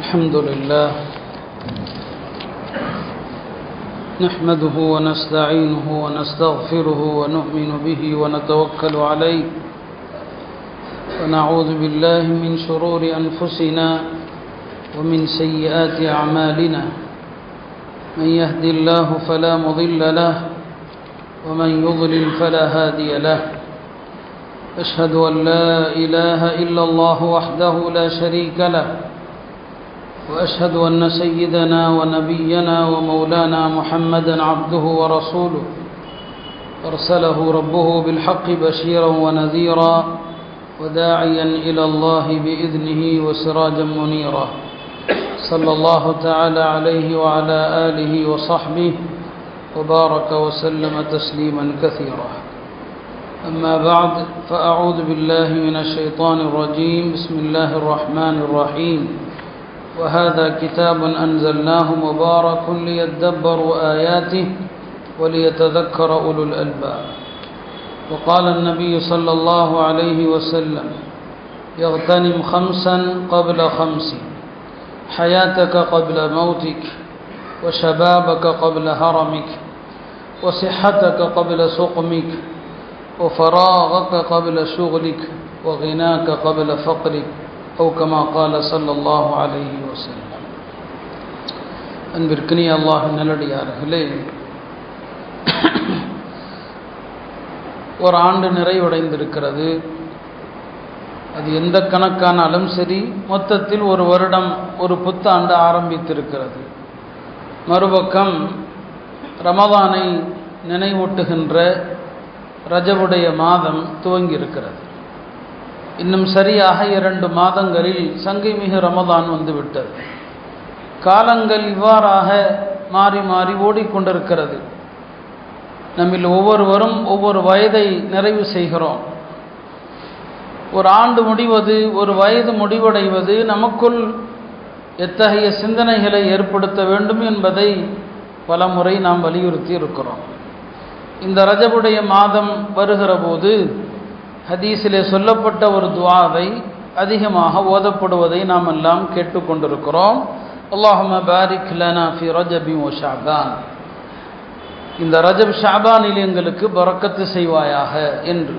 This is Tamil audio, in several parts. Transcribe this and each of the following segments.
الحمد لله نحمده ونستعينه ونستغفره ونؤمن به ونتوكل عليه ونعوذ بالله من شرور أنفسنا ومن سيئات أعمالنا من يهد الله فلا مضل له ومن يضلل فلا هادي له أشهد أن لا إله إلا الله وحده لا شريك له وأشهد أن سيدنا ونبينا ومولانا محمدا عبده ورسوله أرسله ربه بالحق بشيرا ونذيرا وداعيا إلى الله بإذنه وسراجا منيرا صلى الله تعالى عليه وعلى آله وصحبه وبارك وسلم تسليما كثيرا أما بعد فأعوذ بالله من الشيطان الرجيم بسم الله الرحمن الرحيم وهذا كتاب أنزلناه مبارك ليدبروا آياته وليتذكر أولو الألباب وقال النبي صلى الله عليه وسلم يغتنم خمسا قبل خمس حياتك قبل موتك وشبابك قبل هرمك وصحتك قبل سقمك وفراغك قبل شغلك وغناك قبل فقرك أو كما قال صلى الله عليه وسلم. அன்பிற்கினிய அல்லாஹ்வின் நல்லடியார்களே, ஒரு ஆண்டு நிறைவடைந்திருக்கிறது. அது எந்த கணக்கானாலும் சரி, மொத்தத்தில் ஒரு வருடம், ஒரு புத்தாண்டு ஆரம்பித்திருக்கிறது. மறுபக்கம் ரமதானை நினைவூட்டுகின்ற ரஜபுடைய மாதம் துவங்கியிருக்கிறது. இன்னும் சரியாக 2 மாதங்களில் சங்கைமிகு ரமதான் வந்துவிட்டது. காலங்கள் இவ்வாறாக மாறி மாறி ஓடிக்கொண்டிருக்கிறது. நம்மில் ஒவ்வொருவரும் ஒவ்வொரு வயதை நிறைவு செய்கிறோம். ஒரு ஆண்டு முடிவது, ஒரு வயது முடிவடைவது நமக்குள் எத்தகைய சிந்தனைகளை ஏற்படுத்த வேண்டும் என்பதை பல முறை நாம் வலியுறுத்தி இருக்கிறோம். இந்த ரஜபுடைய மாதம் வருகிற போது ஹதீஸிலே சொல்லப்பட்ட ஒரு துஆவை அதிகமாக ஓதப்படுவதை நாம் எல்லாம் கேட்டுக்கொண்டிருக்கிறோம். அல்லாஹும்ம பாரிக் லனா ஃபி ரஜபி வ ஷஅபான், இந்த ரஜப் ஷஅபானில் எங்களுக்கு பரக்கத்து செய்வாயாக என்று.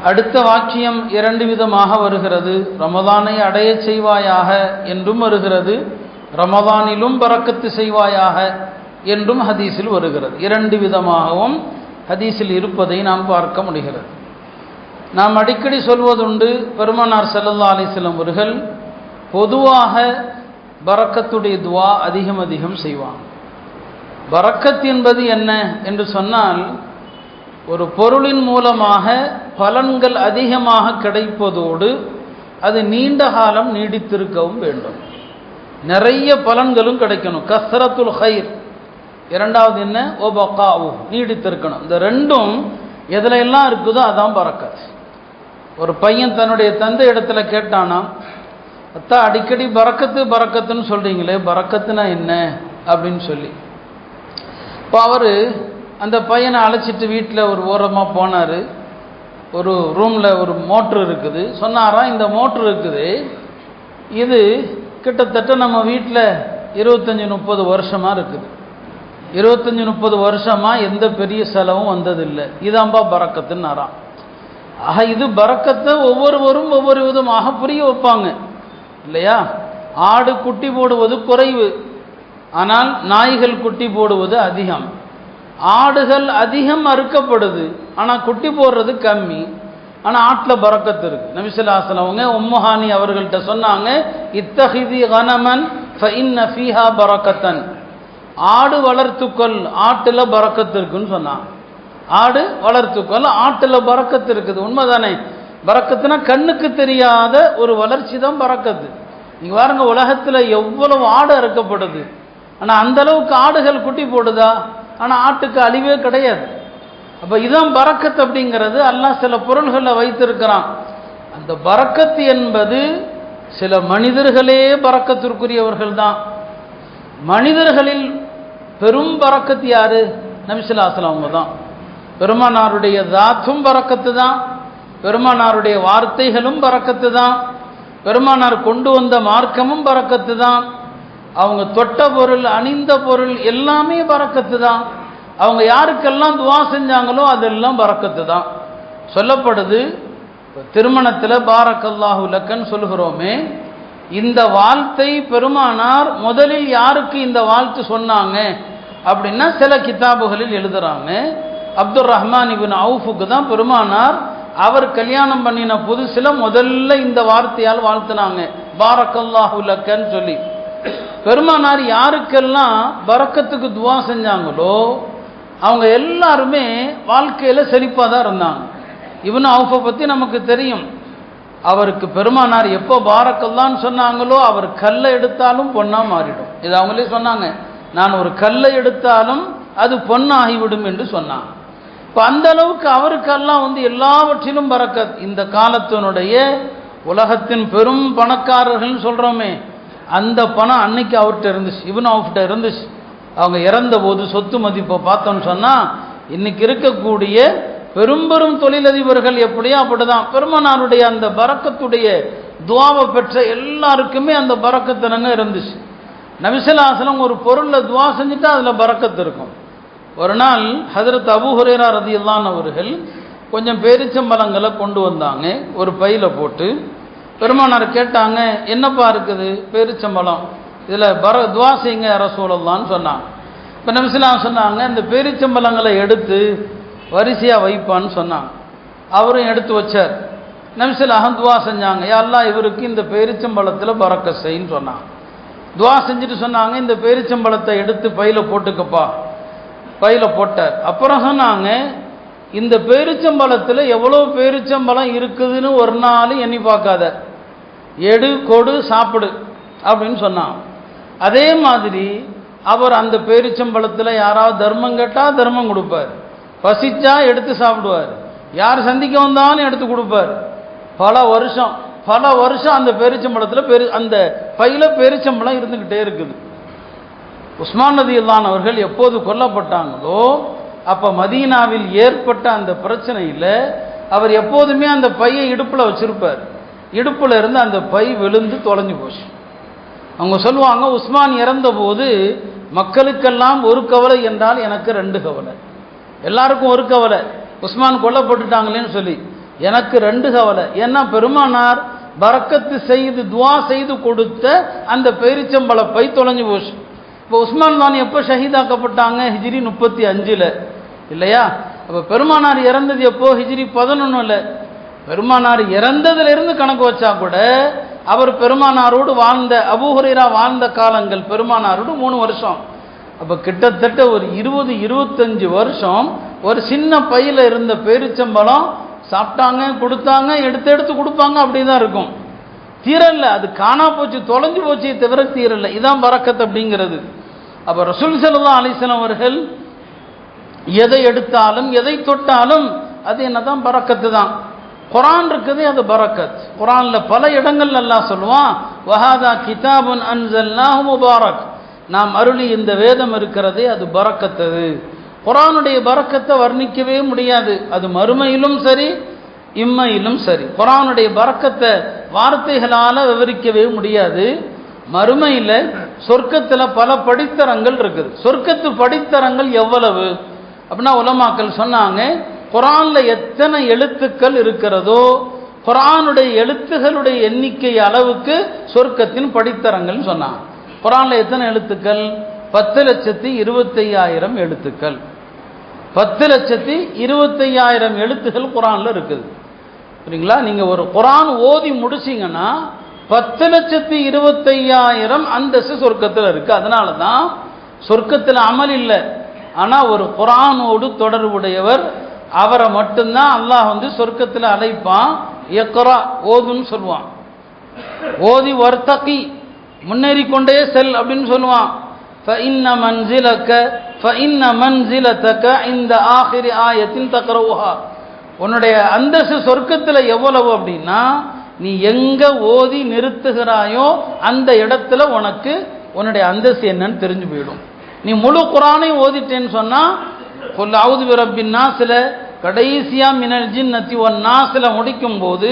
அடுத்த வாக்கியம் 2 விதமாக வருகிறது. ரமதானை அடைய செய்வாயாக என்றும் வருகிறது, ரமதானிலும் பரக்கத்து செய்வாயாக என்றும் ஹதீஸில் வருகிறது. 2 விதமாகவும் ஹதீஸில் இருப்பதை நாம் பார்க்க முடிகிறது. நாம் அடிக்கடி சொல்வதுண்டு, பெருமானார் ஸல்லல்லாஹு அலைஹி வஸல்லம் அவர்கள் பொதுவாக பரக்கத்துடைய துஆ அதிகம் செய்வாங்க. பரக்கத் என்பது என்ன என்று சொன்னால், ஒரு பொருளின் மூலமாக பலன்கள் அதிகமாக கிடைப்பதோடு அது நீண்ட காலம் நீடித்திருக்கவும் வேண்டும். நிறைய பலன்களும் கிடைக்கணும். கஸ்ரத்துல் ஹைர். இரண்டாவது என்ன? ஒபகாவு, நீடித்திருக்கணும். இந்த ரெண்டும் எதில் எல்லாம் இருக்குதோ அதான் பரக்கத். ஒரு பையன் தன்னுடைய தந்தை இடத்துல கேட்டானா, அத்தா அடிக்கடி பரக்கத்துன்னு சொல்கிறீங்களே, பரக்கத்துனா என்ன அப்படின்னு சொல்லி. இப்போ அவர் அந்த பையனை அழைச்சிட்டு வீட்டில் ஒரு ஓரமாக போனார். ஒரு ரூமில் ஒரு மோட்ரு இருக்குது. சொன்னாராம், இந்த மோட்ரு இருக்குது, இது கிட்டத்தட்ட நம்ம வீட்டில் 25-30 வருஷமாக இருக்குது. 25-30 வருஷமாக எந்த பெரிய செலவும் வந்ததில்லை. இதாம்பா பரக்கத்துன்னாராம். ஆக இது பரக்கத்தை ஒவ்வொருவரும் ஒவ்வொரு விதமாக புரிய வைப்பாங்க இல்லையா? ஆடு குட்டி போடுவது குறைவு, ஆனால் நாய்கள் குட்டி போடுவது அதிகம். ஆடுகள் அதிகம் அறுக்கப்படுது, ஆனால் குட்டி போடுறது கம்மி. ஆனால் ஆட்டில் பரக்கத்து இருக்கு. நபி ஸல்லல்லாஹு அலைஹி வஸல்லம் அவங்க உம்முஹானி அவர்கள்ட்ட சொன்னாங்க, இத்தஹிதி கனமன் ஃபஇன்ன ஃபீஹா பரக்கத்தன், ஆடு வளர்த்துக்கொள், ஆட்டில் பரக்கத்து இருக்குன்னு சொன்னாங்க. ஆடு வளர்த்துக்கொள், ஆட்டில் பரக்கத்து இருக்குது. உண்மைதானே? பரக்கத்துனா கண்ணுக்கு தெரியாத ஒரு வளர்ச்சி தான் பரக்கத்து. நீங்கள் பாருங்க, உலகத்தில் எவ்வளவு ஆடு அறுக்கப்படுது, ஆனால் அந்த அளவுக்கு ஆடுகள் குட்டி போடுதா? ஆனால் ஆட்டுக்கு அழிவே கிடையாது. அப்போ இதான் பரக்கத் அப்படிங்கிறது. அல்லாஹ் சில பொருள்களை வைத்திருக்கிறான். அந்த பரக்கத்து என்பது சில மனிதர்களே பரக்கத்திற்குரியவர்கள் தான். மனிதர்களில் பெரும் பரக்கத்து யாரு? நபி ஸல்லல்லாஹு அலைஹி வஸல்லம் அவங்க தான். பெருமானாருடைய தாத்தும் பரக்கத்து தான், பெருமானாருடைய வார்த்தைகளும் பரக்கத்து தான், பெருமானார் கொண்டு வந்த மார்க்கமும் பரக்கத்து தான். அவங்க தொட்ட பொருள், அணிந்த பொருள் எல்லாமே பரக்கத்து தான். அவங்க யாருக்கெல்லாம் துவா செஞ்சாங்களோ அதெல்லாம் பரக்கத்து தான். சொல்லப்படுது, திருமணத்தில் பாரக்கல்லாஹு லக்கன்னு சொல்கிறோமே, இந்த வாழ்த்தை பெருமானார் முதலில் யாருக்கு இந்த வாழ்த்து சொன்னாங்க அப்படின்னா சில கிதாபுகளில் எழுதுறாங்க. அப்துல் ரஹ்மான் இப்னு அவுஃபுக்கு தான் பெருமானார் அவர் கல்யாணம் பண்ணின புதுசில் முதல்ல இந்த வார்த்தையால் வாழ்த்துனாங்க, பாரக்கல்லாஹு லக்கன்னு சொல்லி. பெருமானார் யாருக்கெல்லாம் பரக்கத்துக்கு துவா செஞ்சாங்களோ அவங்க எல்லாருமே வாழ்க்கையில் செழிப்பாக தான் இருந்தாங்க. இப்னு அவுஃபை பற்றி நமக்கு தெரியும். அவருக்கு பெருமானார் எப்போ பாரக்கல்லான்னு சொன்னாங்களோ அவர் கல்லை எடுத்தாலும் பொண்ணா மாறிடும். இது அவங்களே சொன்னாங்க, நான் ஒரு கல்லை எடுத்தாலும் அது பொண்ணாகிவிடும் என்று சொன்னாங்க. இப்போ அந்த அளவுக்கு அவருக்கெல்லாம் எல்லாவற்றிலும் பரக்கத். இந்த காலத்தினுடைய உலகத்தின் பெரும் பணக்காரர்கள்னு சொல்கிறோமே, அந்த பணம் அன்னைக்கு அவர்கிட்ட இருந்துச்சு, இப்னு அவுஃப்கிட்ட இருந்துச்சு. அவங்க இறந்த போது சொத்து மதிப்பை பார்த்தோன்னு சொன்னால் இன்னைக்கு இருக்கக்கூடிய பெரும் பெரும் தொழிலதிபர்கள் எப்படியோ அப்படிதான் பெருமானாருடைய அந்த பரக்கத்துடைய துவாவை பெற்ற எல்லாருக்குமே அந்த பரக்கத்தினங்க இருந்துச்சு. நபி ஸல்லல்லாஹு அலைஹி வஸல்லம் ஒரு பொருளில் துவா செஞ்சுட்டா அதில் பரக்கத்து இருக்கும். ஒரு நாள் ஹஜ்ரத் அபூ ஹுரைரா ரலியல்லாஹு அன்ஹு அவர்கள் கொஞ்சம் பேரிச்சம்பழங்களை கொண்டு வந்தாங்க, ஒரு பையில போட்டு. பெருமானார் கேட்டாங்க, என்னப்பா இருக்குது? பேரிச்சம்பழம், இதில் துவா செய்யுங்க யா ரசூலல்லாஹ்னு சொன்னாங்க. இப்போ நபி ஸல்லல்லாஹு அலைஹி வஸல்லம் சொன்னாங்க, இந்த பேரிச்சம்பழங்களை எடுத்து வரிசையாக வைப்பான்னு சொன்னாங்க. அவரும் எடுத்து வச்சார். நபி ஸல்லல்லாஹு அலைஹி வஸல்லம் துவா செஞ்சாங்க, யா அல்லாஹ் இவருக்கு இந்த பேரிச்சம்பழத்தில் பரக்கத் செய்ன்னு சொன்னாங்க. துவா செஞ்சுட்டு சொன்னாங்க, இந்த பேரிச்சம்பழத்தை எடுத்து பையில போட்டுக்கப்பா. பையில போட்டார். அப்புறம் சொன்னாங்க, இந்த பேரிச்சம்பழத்தில் எவ்வளோ பேரிச்சம்பழம் இருக்குதுன்னு ஒரு நாள் எண்ணி பார்க்காத, எடு கொடு சாப்பிடு அப்படின்னு சொன்னாங்க. அதே மாதிரி அவர் அந்த பேரிச்சம்பழத்தில் யாராவது தர்மம் கேட்டால் தர்மம் கொடுப்பார், பசிச்சா எடுத்து சாப்பிடுவார், யார் சந்திக்க வந்தாலும் எடுத்து கொடுப்பார். பல வருஷம் அந்த பேரிச்சம்பழத்தில் அந்த பையில பேரிச்சம்பழம் இருந்துக்கிட்டே இருக்குது. உஸ்மான் ரலியல்லாஹு அவர்கள் எப்போது கொல்லப்பட்டாங்களோ அப்போ மதீனாவில் ஏற்பட்ட அந்த பிரச்சனையில் அவர் எப்போதுமே அந்த பையை இடுப்பில் வச்சிருப்பார். இடுப்பில் இருந்து அந்த பை விழுந்து தொலைஞ்சு போச்சு. அவங்க சொல்லுவாங்க, உஸ்மான் இறந்த போது மக்களுக்கெல்லாம் ஒரு கவலை என்றால் எனக்கு 2 கவலை. எல்லாருக்கும் ஒரு கவலை, உஸ்மான் கொல்லப்பட்டுட்டாங்களேன்னு சொல்லி. எனக்கு 2 கவலை. ஏன்னா பெருமானார் பரக்கத்து செய்து துவா செய்து கொடுத்த அந்த பேரிச்சம்பழ பை தொலைஞ்சு போச்சு. இப்போ உஸ்மான் தான் எப்போ ஷஹீதாக்கப்பட்டாங்க? ஹிஜ்ரி 35 இல்லையா? அப்போ பெருமானார் இறந்தது எப்போ? ஹிஜ்ரி 11. பெருமானார் இறந்ததிலிருந்து கணக்கு வச்சா கூட அவர் பெருமானாரோடு வாழ்ந்த, அபூ ஹுரைரா வாழ்ந்த காலங்கள் பெருமானாரோடு 3 வருஷம். அப்போ கிட்டத்தட்ட ஒரு 20-25 வருஷம் ஒரு சின்ன பையில இருந்த பேரிச்சம்பழம் சாப்பிட்டாங்க, கொடுத்தாங்க, எடுத்து கொடுப்பாங்க, அப்படிதான் இருக்கும். தீரல்ல, அது காணா போச்சு, தொலைஞ்சு போச்சு, தவிர தீரல்ல. இதான் பரக்கத் அப்படிங்கிறது. அப்போ ரசூல் ஸல்லல்லாஹு அலைஹி வஸல்லம் அவர்கள் எதை எடுத்தாலும் எதை தொட்டாலும் அது என்னதான்? பரக்கத்து தான். குர்ஆன் இருக்குது, அது பரக்கத். குர்ஆன்ல பல இடங்கள் அல்லாஹ் சொல்லுவான், வஹாதா கிதாபுன் அன்ஸல்னாஹு முபாரக், நாம் அருளி இந்த வேதம் இருக்கிறதே அது பரக்கத்தது. குர்ஆனுடைய பரக்கத்தை வர்ணிக்கவே முடியாது. அது மறுமையிலும் சரி இம்மையிலும் சரி. குர்ஆனுடைய பரக்கத்தை வார்த்தைகளால் விவரிக்கவே முடியாது. மறுமையில் சொர்க்கத்தில் பல படித்தரங்கள் இருக்குது. சொர்க்கத்து படித்தரங்கள் எவ்வளவு அப்படின்னா உலமாக்கள் சொன்னாங்க, குர்ஆன்ல எத்தனை எழுத்துக்கள் இருக்கிறதோ குர்ஆனுடைய எழுத்துகளுடைய எண்ணிக்கை அளவுக்கு சொர்க்கத்தின் படித்தரங்கள் சொன்னாங்க. குர்ஆன்ல எத்தனை எழுத்துக்கள்? 10,25,000 எழுத்துக்கள். 10,25,000 எழுத்துக்கள் குர்ஆன்ல இருக்குது. சரிங்களா? நீங்க ஒரு குர்ஆன் ஓதி முடிச்சிங்கன்னா 10,25,000 அந்தஸ்து சொர்க்கத்தில் இருக்கு. அதனால தான் சொர்க்கத்தில் அமல் இல்லை, ஆனால் ஒரு குர்ஆனோடு தொடர்புடையவர் அவரை மட்டும்தான் அல்லாஹ் சொர்க்கத்தில் அழைப்பான். இக்ரா, ஓதுன்னு சொல்லுவான். ஓதி வர்த்தகி, முன்னேறி கொண்டே செல் அப்படின்னு சொல்லுவான். فإن منزلتك عند آخر آية تقرأها, உன்னுடைய அந்தஸ்து சொர்க்கத்தில் எவ்வளவு அப்படின்னா நீ எங்க ஓதி நிறுத்துகிறாயோ அந்த இடத்துல உனக்கு உன்னுடைய அந்தஸ்து என்னன்னு தெரிஞ்சு போயிடும். நீ முழு குர்ஆனை ஓதிட்டேன்னு சொன்னா குல் அஊது பிரப்பின் நாஸ்ல கடைசியா மினல் ஜின்னத்தி வன் நாஸ்ல முடிக்கும் போது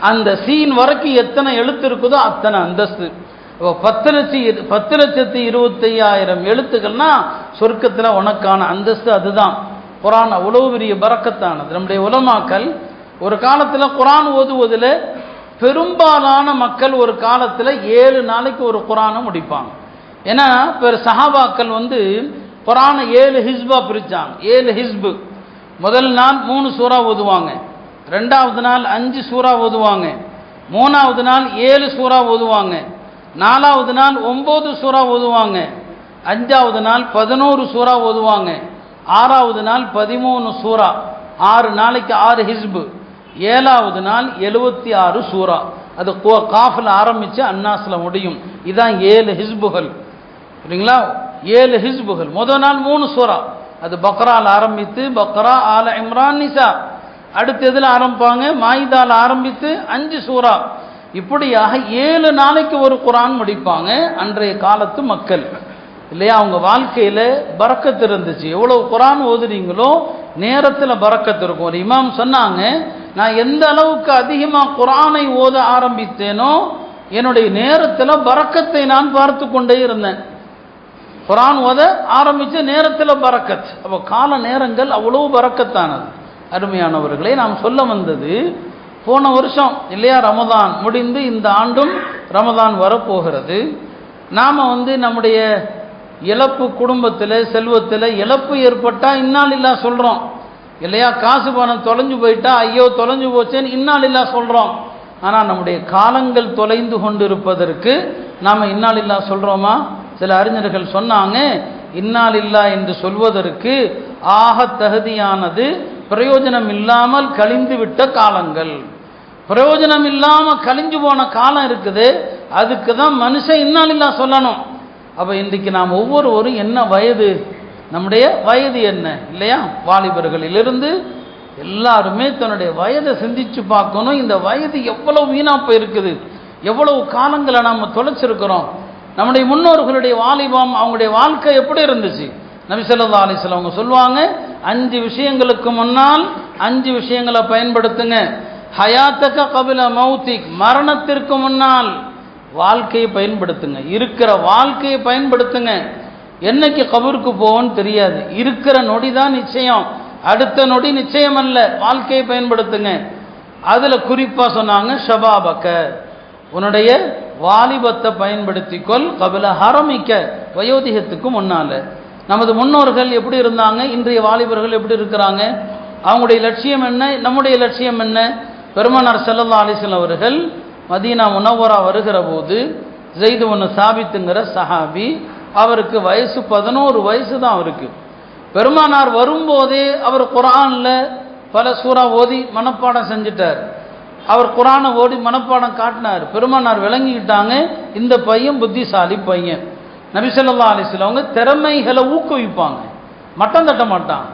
அந்த சீன் வரைக்கும் எத்தனை எழுத்து இருக்குதோ அத்தனை அந்தஸ்து. 10,25,000 எழுத்துக்கள்னா சொர்க்கத்தில் உனக்கான அந்தஸ்து. அதுதான் குர்ஆன் அவ்வளோ பெரிய பரக்கத்தானது. நம்முடைய உலமாக்கள் ஒரு காலத்தில் குர்ஆன் ஓதுவதில் பெரும்பாலான மக்கள் ஒரு காலத்தில் 7 நாளைக்கு ஒரு குர்ஆனை முடிப்பாங்க. ஏன்னா சஹாபாக்கள் குர்ஆனை 7 ஹிஸ்பா பிரிச்சாங்க. 7 ஹிஸ்பு. முதல் நாள் 3 சூறா ஓதுவாங்க, 2வது நாள் 5 சூறா ஓதுவாங்க, 3வது நாள் 7 சூறா ஓதுவாங்க, 4வது நாள் 9 சூறா ஓதுவாங்க, 5வது நாள் 11 சூறா ஓதுவாங்க, 6வது நாள் 13 சூறா. 6 நாளைக்கு 6 ஹிஸ்பு. 7வது நாள் 76 சூறா. அது காஃபில் ஆரம்பித்து அன்னாஸ்ல முடியும். இதுதான் 7 ஹிஸ்புகள். சரிங்களா? 7 ஹிஸ்புகள். முதல் நாள் 3 சூறா. அது பக்ரால் ஆரம்பித்து பக்ரா, ஆல இம்ரான், நிசா. அடுத்து எதில் ஆரம்பிப்பாங்க? மாயிதால் ஆரம்பித்து 5 சூறா. இப்படியாக 7 நாளைக்கு ஒரு குர்ஆன் முடிப்பாங்க அன்றைய காலத்து மக்கள். இல்லையா? அவங்க வாழ்க்கையில் பரக்கத்து இருந்துச்சு. எவ்வளவு குர்ஆன் ஓதுறீங்களோ நேரத்தில் பரக்கத்து இருக்கும். ஒரு இமாம் சொன்னாங்க, நான் எந்த அளவுக்கு அதிகமாக குர்ஆனை ஓத ஆரம்பித்தேனோ என்னுடைய நேரத்தில் பரக்கத்தை நான் பார்த்து கொண்டே இருந்தேன். குர்ஆன் ஓத ஆரம்பித்த நேரத்தில் பரக்கத். அப்போ கால நேரங்கள் அவ்வளோ பரக்கத்தானது. அருமையானவர்களே, நாம் சொல்ல வந்தது, போன வருஷம் இல்லையா ரமதான் முடிந்து இந்த ஆண்டும் ரமதான் வரப்போகிறது. நாம் நம்முடைய இழப்பு, குடும்பத்தில் செல்வத்தில் இழப்பு ஏற்பட்டால் இன்னாலில்லா சொல்கிறோம் இல்லையா? காசு பணம் தொலைஞ்சு போயிட்டா ஐயோ தொலைஞ்சு போச்சேன்னு இன்னாலில்லா சொல்கிறோம். ஆனால் நம்முடைய காலங்கள் தொலைந்து கொண்டு இருப்பதற்கு நாம் இன்னாலில்லா சொல்கிறோமா? சில அறிஞர்கள் சொன்னாங்க, இன்னாலில்லா என்று சொல்வதற்கு ஆக தகுதியானது பிரயோஜனம் இல்லாமல் கழிந்து விட்ட காலங்கள். பிரயோஜனம் இல்லாமல் கழிஞ்சு போன காலம் இருக்குது, அதுக்கு தான் மனுஷன் இன்னாலில்லா சொல்லணும். அப்போ இன்றைக்கு நாம் ஒவ்வொருவரும் என்ன வயது, நம்முடைய வயது என்ன இல்லையா? வாலிபர்களிலிருந்து எல்லாருமே தன்னுடைய வயதை சிந்திச்சு பார்க்கணும். இந்த வயது எவ்வளவு வீணா போயிருக்குது, எவ்வளவு காலங்களை நாம் தொலைச்சிருக்கிறோம். நம்முடைய முன்னோர்களுடைய வாலிபம், அவங்களுடைய வாழ்க்கை எப்படி இருந்துச்சு? நபி ஸல்லல்லாஹு அலைஹி வஸல்லம் அவங்க சொல்லுவாங்க, 5 விஷயங்களுக்கு முன்னால் 5 விஷயங்களை பயன்படுத்துங்க. ஹயாத்தக கபில மௌத்திக், மரணத்திற்கு முன்னால் வாழ்க்கையை பயன்படுத்துங்க. இருக்கிற வாழ்க்கையை பயன்படுத்துங்க. என்னைக்கு கபருக்கு போவோன்னு தெரியாது. இருக்கிற நொடி தான் நிச்சயம், அடுத்த நொடி நிச்சயம் அல்ல. வாழ்க்கையை பயன்படுத்துங்க. அதில் குறிப்பாக சொன்னாங்க, ஷபாபக்க, உன்னுடைய வாலிபத்தை பயன்படுத்திக்கொள், கபில ஹரமிக்க, வயோதிகத்துக்கு முன்னால். நமது முன்னோர்கள் எப்படி இருந்தாங்க, இன்றைய வாலிபர்கள் எப்படி இருக்கிறாங்க, அவங்களுடைய லட்சியம் என்ன, நம்முடைய லட்சியம் என்ன? பெருமானார் ஸல்லல்லாஹு அலைஹி வஸல்லம் அவர்கள் மதீனா முனவ்வரா வருகிற போது ஸைத் இப்னு சாபித்துங்கிற சஹாபி, அவருக்கு வயசு 11 வயசு தான் அவருக்கு. பெருமானார் வரும்போதே அவர் குர்ஆனில் பல சூறா ஓதி மனப்பாடம் செஞ்சிட்டார். அவர் குர்ஆனை ஓடி மனப்பாடம் காட்டினார். பெருமானார் விளங்கிக்கிட்டாங்க, இந்த பையன் புத்திசாலி பையன். நபி ஸல்லல்லாஹு அலைஹி வஸல்லம் அவங்க திறமைகளை ஊக்குவிப்பாங்க, மட்டம் தட்ட மாட்டாங்க.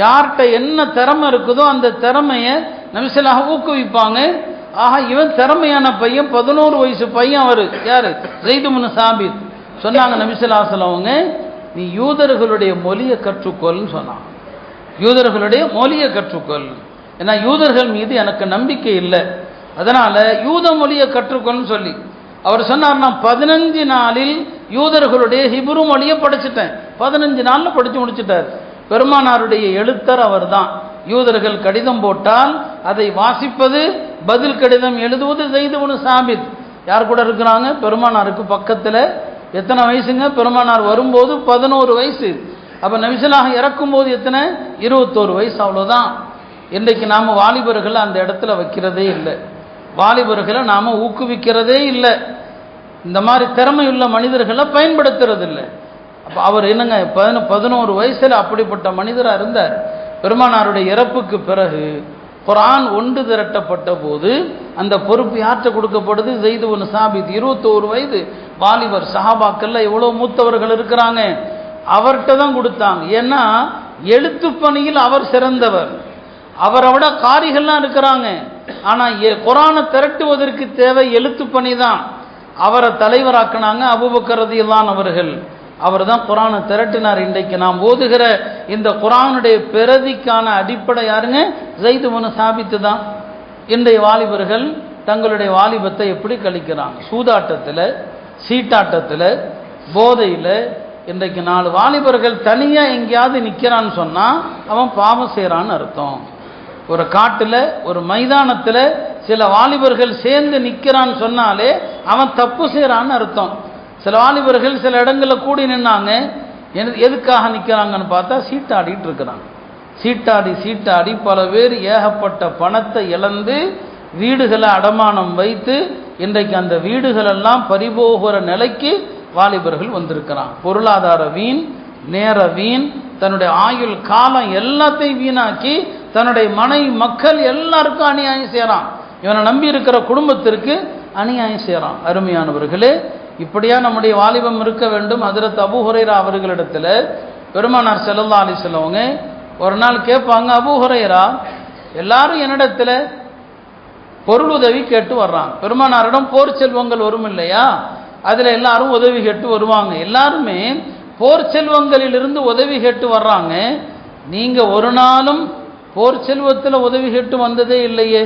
யார்கிட்ட என்ன திறமை இருக்குதோ அந்த திறமையை நபி ஸல்லல்லாஹு ஊக்குவிப்பாங்க. ஆக இவன் திறமையான பையன், 11 வயசு பையன். அவர் யாரு? ஸைத் இப்னு சாபித். சொன்னாங்க நபி ஸல்லல்லாஹு அலைஹி வஸல்லம் அவங்க, நீ யூதர்களுடைய மொழியை கற்றுக்கொள்னு சொன்னாங்க. யூதர்களுடைய மொழியை கற்றுக்கொள், ஏன்னா யூதர்கள் மீது எனக்கு நம்பிக்கை இல்லை, அதனால யூத மொழியை கற்றுக்கொள்னு சொல்லி அவர் சொன்னார். நான் 15 நாளில் யூதர்களுடைய ஹிப்ரு மொழியை படிச்சுட்டேன். 15 நாளில் படித்து முடிச்சுட்டார். பெருமானாருடைய எழுத்தர் அவர் தான். யூதர்கள் கடிதம் போட்டால் அதை வாசிப்பது, பதில் கடிதம் எழுதுவது ஸைத் இப்னு சாபித். யார் கூட இருக்கிறாங்க? பெருமானாருக்கு பக்கத்தில். எத்தனை வயசுங்க? பெருமானார் வரும்போது 11 வயசு. அப்போ நபிஸல்லாஹு இறக்கும்போது எத்தனை? 21 வயசு. அவ்வளோதான். இன்றைக்கு நாம் வாலிபர்களை அந்த இடத்துல வைக்கிறதே இல்லை, வாலிபர்களை நாம் ஊக்குவிக்கிறதே இல்லை, இந்த மாதிரி திறமையுள்ள மனிதர்களை பயன்படுத்துறது இல்லை. அப்போ அவர் என்னங்க 11 வயசில் அப்படிப்பட்ட மனிதராக இருந்தார். பெருமானாருடைய இறப்புக்கு பிறகு குர்ஆன் ஒன்று திரட்டப்பட்ட போது அந்த பொறுப்பு யார்கிட்ட கொடுக்கப்படுது? ஸைத் இப்னு சாபித். 21 வயது வாலிபர். சஹாபாக்கள்ல எவ்வளோ மூத்தவர்கள் இருக்கிறாங்க, அவர்கிட்ட தான் கொடுத்தாங்க. ஏன்னா எழுத்து பணியில் அவர் சிறந்தவர், அவரை விட காரிகள்லாம் இருக்கிறாங்க. ஆனால் குர்ஆனை திரட்டுவதற்கு தேவை எழுத்து பணி தான். அவரை தலைவராக்கினாங்க அபூபக்கர் ரலியல்லாஹு அவர்கள். அவர் தான் குர்ஆனை திரட்டினார். இன்றைக்கு நாம் ஓதுகிற இந்த குர்ஆனுடைய பிரதிக்கான அடிப்படை யாருங்க? ஸைத் இப்னு சாபித் தான். இன்றைய வாலிபர்கள் தங்களுடைய வாலிபத்தை எப்படி கழிக்கிறாங்க? சூதாட்டத்தில், சீட்டாட்டத்தில், போதையில். இன்றைக்கு 4 வாலிபர்கள் தனியாக எங்கேயாவது நிற்கிறான்னு சொன்னால் அவன் பாவம் செய்கிறான்னு அர்த்தம். ஒரு காட்டில், ஒரு மைதானத்தில் சில வாலிபர்கள் சேர்ந்து நிற்கிறான்னு சொன்னாலே அவன் தப்பு செய்கிறான்னு அர்த்தம். சில வாலிபர்கள் சில இடங்களில் கூடி நின்னாங்க. எதுக்காக நிற்கிறாங்கன்னு பார்த்தா சீட்டாடிட்டு இருக்கிறாங்க. சீட்டாடி பல பேர் ஏகப்பட்ட பணத்தை இழந்து வீடுகளை அடமானம் வைத்து இன்றைக்கு அந்த வீடுகளெல்லாம் பறிபோகிற நிலைக்கு வாலிபர்கள் வந்திருக்கிறான். பொருளாதார வீண், நேர வீண், தன்னுடைய ஆயுள் காலம் எல்லாத்தையும் வீணாக்கி தன்னுடைய மனைவி மக்கள் எல்லாருக்கும் அநியாயம் செய்கிறான். இவனை நம்பி இருக்கிற குடும்பத்திற்கு அநியாயம் செய்கிறான். அருமையானவர்களே, இப்படியா நம்முடைய வாலிபம் இருக்க வேண்டும்? ஹஜ்ரத் அபூ ஹுரைரா அவர்களிடத்தில் பெருமானார் ஸல்லல்லாஹு அலைஹி வஸல்லம் ஒரு நாள் கேட்பாங்க, அபூ ஹுரைரா, எல்லாரும் என்னிடத்தில் பொருள் உதவி கேட்டு வர்றாங்க. பெருமானாரிடம் போர் செல்வங்கள் வரும் இல்லையா, அதில் எல்லாரும் உதவி கேட்டு வருவாங்க. எல்லாருமே போர் செல்வங்களிலிருந்து உதவி கேட்டு வர்றாங்க. நீங்கள் ஒரு நாளும் போர் செல்வத்தில் உதவி கேட்டு வந்ததே இல்லையே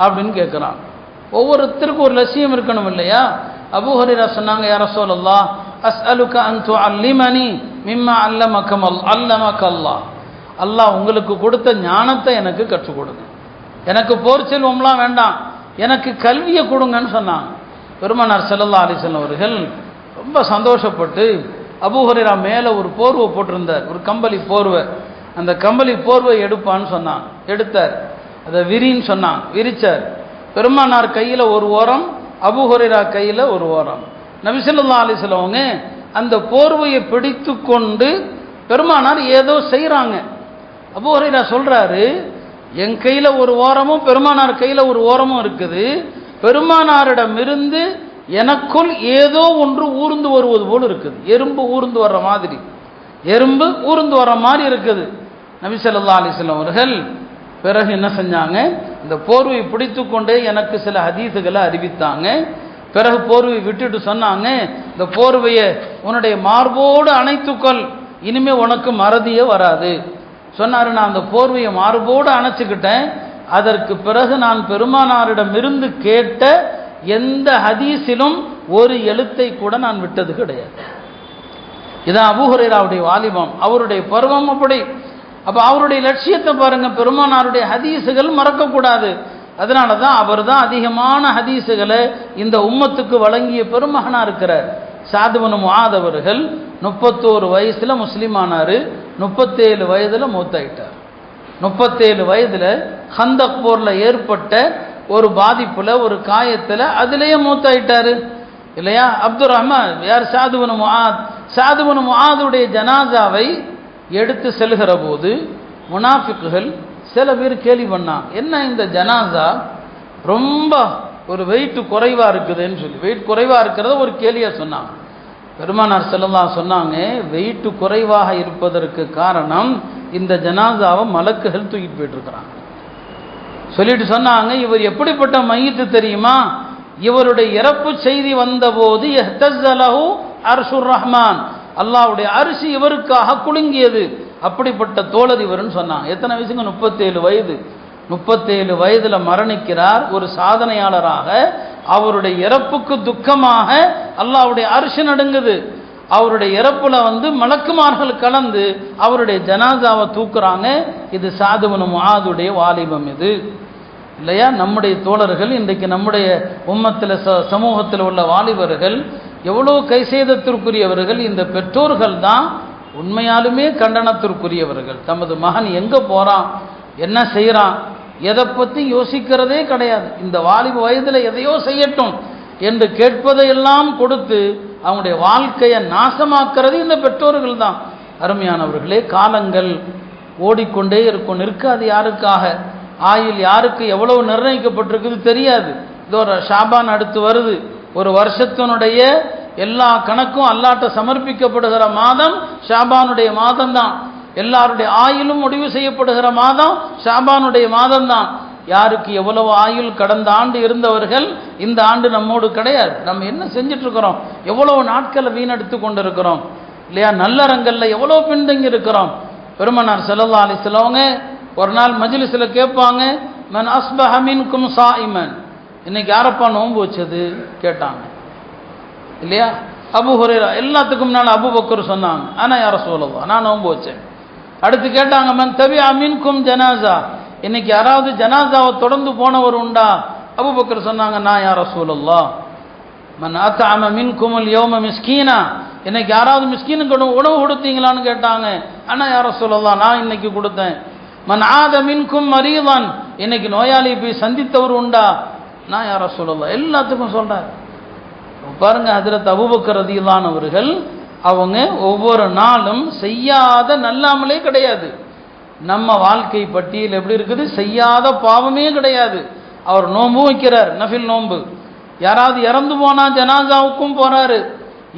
அப்படின்னு கேட்குறாங்க. ஒவ்வொருத்தருக்கும் ஒரு லட்சியம் இருக்கணும் இல்லையா? அபூ ஹுரைரா சொன்னாங்க, யா ரசூலல்லாஹ், அஸ்அலுக அன் துஅல்லிமனி மிம்மா அல்லமக அல்லாஹ். அல்லாஹ் உங்களுக்கு கொடுத்த ஞானத்தை எனக்கு கற்றுக் கொடுங்க. எனக்கு போர் செல்வம்லாம் வேண்டாம், எனக்கு கல்வியை கொடுங்கன்னு சொன்னாங்க. பெருமானார் ஸல்லல்லாஹு அலைஹி வஸல்லம் அவர்கள் ரொம்ப சந்தோஷப்பட்டு அபூ ஹுரைரா மேலே ஒரு போர்வை போட்டிருந்தார், ஒரு கம்பளி போர்வை. அந்த கம்பளி போர்வை எடுப்பான்னு சொன்னாங்க. எடுத்தார். அதை விரின்னு சொன்னாங்க. விரிச்சார். பெருமானார் கையில் ஒரு ஓரம், அபூ ஹுரைரா கையில் ஒரு ஓரம். நபி ஸல்லல்லாஹு அலைஹி வஸல்லம் அந்த போர்வையை பிடித்து கொண்டு பெருமானார் ஏதோ செய்கிறாங்க. அபூ ஹுரைரா சொல்கிறாரு, என் கையில் ஒரு ஓரமும் பெருமானார் கையில் ஒரு ஓரமும் இருக்குது. பெருமானாரிடமிருந்து எனக்குள் ஏதோ ஒன்று ஊர்ந்து வருவது போல் இருக்குது. எறும்பு ஊர்ந்து வர்ற மாதிரி, எறும்பு ஊர்ந்து வர்ற மாதிரி இருக்குது. நபி ஸல்லல்லாஹு அலைஹி வஸல்லம் அவர்கள் பிறகு என்ன செஞ்சாங்க? இந்த போர்வை பிடித்து கொண்டே எனக்கு சில ஹதீஸுகளை அறிவித்தாங்க. பிறகு போர்வை விட்டுட்டு சொன்னாங்க, இந்த போர்வையை உன்னுடைய மார்போடு அணைத்துக்கொள், இனிமே உனக்கு மறதியே வராது சொன்னார். நான் அந்த போர்வையை மார்போடு அணைச்சிக்கிட்டேன். அதற்கு பிறகு நான் பெருமானாரிடமிருந்து கேட்ட எந்த ஹதீஸிலும் ஒரு எழுத்தை கூட நான் விட்டது கிடையாது. இதான் அபூ ஹுரைராவுடைய வாலிபம், அவருடைய பருவம் அப்படி. அப்போ அவருடைய லட்சியத்தை பாருங்க, பெருமானாருடைய ஹதீஸுகள் மறக்கக்கூடாது. அதனால தான் அவர் தான் அதிகமான ஹதீஸுகளை இந்த உம்மத்துக்கு வழங்கிய பெருமகனா இருக்கிறார். ஸஅத் இப்னு முஆத் அவர்கள் 31 வயசுல முஸ்லீம் ஆனார், 37 வயதில் மூத்தாயிட்டார். 37 வயதில் ஹந்தக் போரில் ஏற்பட்ட ஒரு பாதிப்பில், ஒரு காயத்தில், அதிலேயே மூத்தாயிட்டார் இல்லையா? அப்துர் ரஹ்மான் யார்? ஸஅத் இப்னு முஆத். ஸஅத் இப்னு முஆதுடைய ஜனாசாவை எடுத்து செல்கிற போது முனாஃபிக்குகள் சில பேர் கேலி பண்ணாங்க, என்ன இந்த ஜனாசா ரொம்ப ஒரு வெயிட் குறைவாக இருக்குதுன்னு சொல்லி, வெயிட் குறைவாக இருக்கிறத ஒரு கேலியாக சொன்னாங்க. பெருமானார் ஸல்லல்லாஹு சொன்னாங்க, வெயிட் குறைவாக இருப்பதற்கு காரணம் இந்த ஜனாசாவை மலக்குகள் தூக்கிட்டு போயிட்டு இருக்கிறாங்க சொல்லிட்டு சொன்னாங்க. இவர் எப்படிப்பட்ட மையத்து தெரியுமா? இவருடைய இறப்பு செய்தி வந்தபோது இஹ்தஸலஹு அர்ஷுர் ரஹ்மான், அல்லாஹ்வுடைய அரிசி இவருக்காக குலுங்கியது. அப்படிப்பட்ட தோழர் இவர்னு சொன்னாங்க. எத்தனை வயசுங்க? 37 வயது. 37 வயதில் மரணிக்கிறார். ஒரு சாதனையாளராக அவருடைய இறப்புக்கு துக்கமாக அல்லாஹ்வுடைய அரிசி நடுங்குது. அவருடைய இறப்புல மலக்குமார்கள் கலந்து அவருடைய ஜனாசாவை தூக்குறாங்க. இது ஸஅத் இப்னு முஆதுடைய வாலிபம் இது இல்லையா? நம்முடைய தோழர்கள் இன்றைக்கு நம்முடைய உம்மத்தில் சமூகத்தில் உள்ள வாலிபர்கள் எவ்வளோ கைசேதத்திற்குரியவர்கள். இந்த பெற்றோர்கள் தான் உண்மையாலுமே கண்டனத்திற்குரியவர்கள். தமது மகன் எங்கே போகிறான், என்ன செய்கிறான், எதை பற்றி யோசிக்கிறதே கிடையாது. இந்த வாலிப வயதில் எதையோ செய்யட்டும் என்று கேட்பதையெல்லாம் கொடுத்து அவங்களுடைய வாழ்க்கையை நாசமாக்குறது இந்த பெற்றோர்கள் தான். அருமையானவர்களே, காலங்கள் ஓடிக்கொண்டே இருக்கும். நிற்காது யாருக்காக? ஆயுள் யாருக்கு எவ்வளவு நிர்ணயிக்கப்பட்டிருக்குது தெரியாது. இதோ ஷாபான் அடுத்து வருது. ஒரு வருஷத்தினுடைய எல்லா கணக்கும் அல்லாஹ்ட்ட சமர்ப்பிக்கப்படுகிற மாதம் ஷாபானுடைய மாதம் தான். எல்லாருடைய ஆயுளும் முடிவு செய்யப்படுகிற மாதம் ஷாபானுடைய மாதம் தான். யாருக்கு எவ்வளவு ஆயுள் கடந்த ஆண்டு இருந்தவர்கள் இந்த ஆண்டு நம்மோடு கிடையாது. நம்ம என்ன செஞ்சுட்டு இருக்கிறோம்? எவ்வளவு நாட்களை வீணெடுத்து கொண்டு இருக்கிறோம் இல்லையா? நல்லறங்கள்ல எவ்வளவு பின்தங்கி இருக்கிறோம். பெருமானார் ஸல்லல்லாஹு அலைஹி வஸல்லம் ஒரு நாள் மஜ்லிஸில் கேட்பாங்க, மன் அஸ்பஹ மின்கும் ஸாயிமன், இன்னைக்கு யாரப்பா நோன்பு வச்சது கேட்டாங்க இல்லையா? அபூ ஹுரைரா. எல்லாத்துக்கும் முன்னால் அபூபக்கர் சொன்னாங்க, ஆனா யா ரசூலல்லாஹ் நான் நோன்பு வச்சேன். அடுத்து கேட்டாங்க, மன் தபிஅ மின்கும் ஜனாஸா, இன்னைக்கு யாராவது ஜனாஸாவை தொடர்ந்து போனவர் உண்டா? அபூபக்கர் சொன்னாங்க, நான் யா ரசூலல்லாஹ். மன் அத்அம மின்குமுல் யௌம மிஸ்கீனா, இன்னைக்கு யாராவது மிஸ்கீனுக்கு உணவு கொடுத்தீங்களான்னு கேட்டாங்க. ஆனா யா ரசூலல்லாஹ் நான் இன்னைக்கு கொடுத்தேன். மன் ஆத மின்கும் மரீதான், இன்னைக்கு நோயாளியை போய் சந்தித்தவர் உண்டா? நான் யா ரசூலல்லாஹ். எல்லாத்துக்கும் சொல்றாரு. பாருங்க, ஹஜ்ரத் அபூபக்கர் ரலியல்லாஹு அவர்கள் அவங்க ஒவ்வொரு நாளும் செய்யாத நல்லாமலே கிடையாது. நம்ம வாழ்க்கை பட்டியல் எப்படி இருக்குது? செய்யாத பாவமே கிடையாது. அவர் நோன்பு வைக்கிறார், நஃபில் நோன்பு. யாராவது இறந்து போனா ஜனாசாவுக்கும் போறாரு.